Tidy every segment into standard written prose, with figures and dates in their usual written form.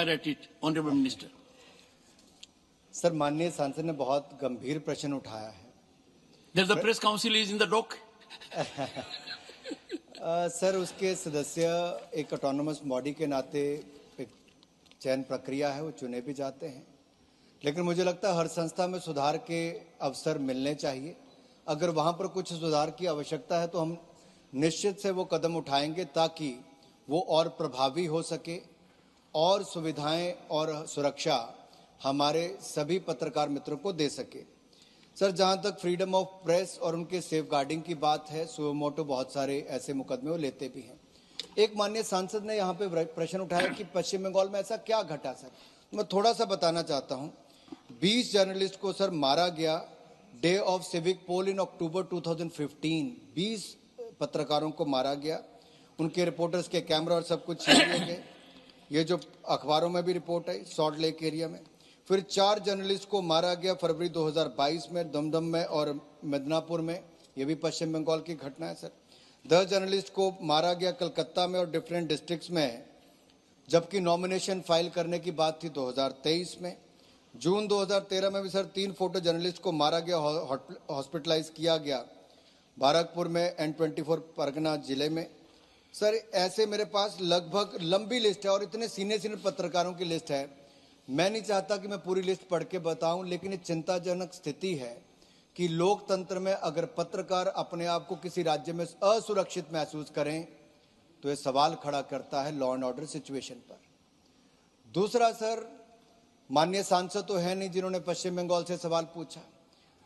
inquire at it, Honorable Minister. Sir, माननीय सांसद ने बहुत गंभीर प्रश्न उठाया है। The press council is in the dock. Sir, उसके सदस्य एक ऑटोनोमस बॉडी के नाते एक चयन प्रक्रिया है, वो चुने भी जाते हैं, लेकिन मुझे लगता है हर संस्था में सुधार के अवसर मिलने चाहिए। अगर वहाँ पर कुछ सुधार की आवश्यकता है तो हम निश्चित से वो कदम उठाएंगे ताकि वो और प्रभावी हो सके और सुविधाएं और सुरक्षा हमारे सभी पत्रकार मित्रों को दे सके। सर, जहां तक फ्रीडम ऑफ प्रेस और उनके सेफ गार्डिंग की बात है, सुओ मोटो बहुत सारे ऐसे मुकदमे वो लेते भी हैं। एक माननीय सांसद ने यहाँ पे प्रश्न उठाया कि पश्चिम बंगाल में ऐसा क्या घटा। सर, मैं थोड़ा सा बताना चाहता हूँ। 20 जर्नलिस्ट को सर मारा गया डे ऑफ सिविक पोल इन अक्टूबर 2015। 20 पत्रकारों को मारा गया, उनके रिपोर्टर्स के कैमरा और सब कुछ छीन लिए गए। ये जो अखबारों में भी रिपोर्ट आई सॉल्ट लेक एरिया में। फिर 4 जर्नलिस्ट को मारा गया फरवरी 2022 में दमदम में और मिदनापुर में, ये भी पश्चिम बंगाल की घटना है। सर, 10 जर्नलिस्ट को मारा गया कलकत्ता में और डिफरेंट डिस्ट्रिक्ट्स में, जबकि नॉमिनेशन फाइल करने की बात थी 2023 में। जून 2013 में भी सर 3 फोटो जर्नलिस्ट को मारा गया, हॉस्पिटलाइज किया गया बाराकपुर में N24 परगना जिले में। सर, ऐसे मेरे पास लगभग लंबी लिस्ट है और इतने सीनियर पत्रकारों की लिस्ट है। मैं नहीं चाहता कि मैं पूरी लिस्ट पढ़ के बताऊं, लेकिन ये चिंताजनक स्थिति है कि लोकतंत्र में अगर पत्रकार अपने आप को किसी राज्य में असुरक्षित महसूस करें तो ये सवाल खड़ा करता है लॉ एंड ऑर्डर सिचुएशन पर। दूसरा सर, माननीय सांसद तो है नहीं जिन्होंने पश्चिम बंगाल से सवाल पूछा,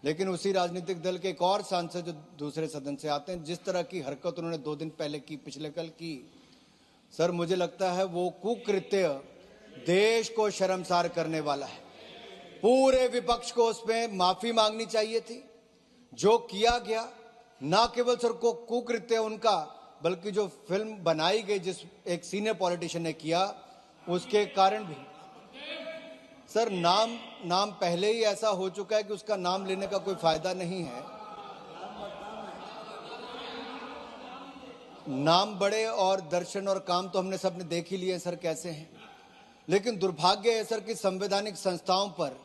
लेकिन उसी राजनीतिक दल के एक और सांसद जो दूसरे सदन से आते हैं, जिस तरह की हरकत उन्होंने 2 दिन पहले की, पिछले कल की, सर मुझे लगता है वो कुकृत्य देश को शर्मसार करने वाला है। पूरे विपक्ष को उसमें माफी मांगनी चाहिए थी। जो किया गया, ना केवल सर को कुकृत्य उनका, बल्कि जो फिल्म बनाई गई जिस एक सीनियर पॉलिटिशियन ने किया, उसके कारण भी सर नाम पहले ही ऐसा हो चुका है कि उसका नाम लेने का कोई फायदा नहीं है। नाम बड़े और दर्शन और काम तो हमने सबने देख ही लिए सर कैसे हैं, लेकिन दुर्भाग्य है सर कि संवैधानिक संस्थाओं पर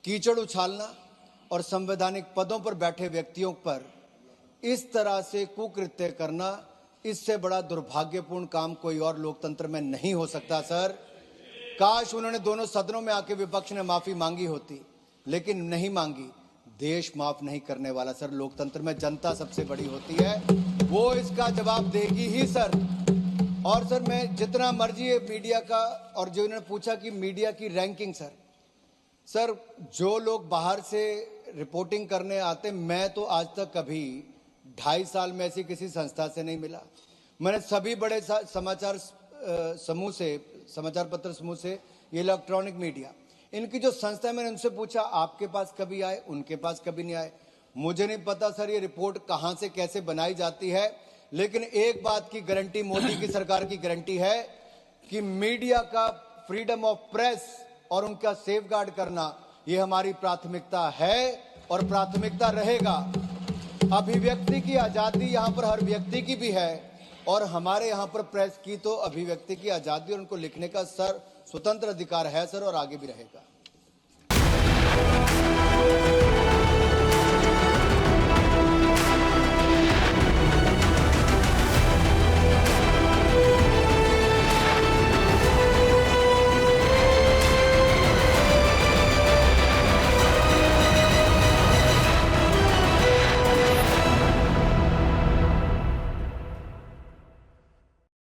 कीचड़ उछालना और संवैधानिक पदों पर बैठे व्यक्तियों पर इस तरह से कुकृत्य करना, इससे बड़ा दुर्भाग्यपूर्ण काम कोई और लोकतंत्र में नहीं हो सकता। सर, काश उन्होंने दोनों सदनों में आके विपक्ष ने माफी मांगी होती, लेकिन नहीं मांगी। देश माफ नहीं करने वाला सर, लोकतंत्र में जनता सबसे बड़ी होती है, वो इसका जवाब देगी ही सर। और सर, मैं जितना मर्जी है मीडिया का, और जो इन्होंने पूछा कि मीडिया की रैंकिंग, सर जो लोग बाहर से रिपोर्टिंग करने आते, मैं तो आज तक कभी 2.5 साल में ऐसी किसी संस्था से नहीं मिला। मैंने सभी बड़े समाचार पत्र समूह से, ये इलेक्ट्रॉनिक मीडिया, इनकी जो संस्था है, मैंने उनसे पूछा आपके पास कभी आए, उनके पास कभी नहीं आए। मुझे नहीं पता सर ये रिपोर्ट कहां से कैसे बनाई जाती है, लेकिन एक बात की गारंटी मोदी की सरकार की गारंटी है कि मीडिया का फ्रीडम ऑफ प्रेस और उनका सेफगार्ड करना ये हमारी प्राथमिकता है और प्राथमिकता रहेगा। अभिव्यक्ति की आजादी यहाँ पर हर व्यक्ति की भी है, और हमारे यहाँ पर प्रेस की तो अभिव्यक्ति की आजादी और उनको लिखने का सर स्वतंत्र अधिकार है सर, और आगे भी रहेगा।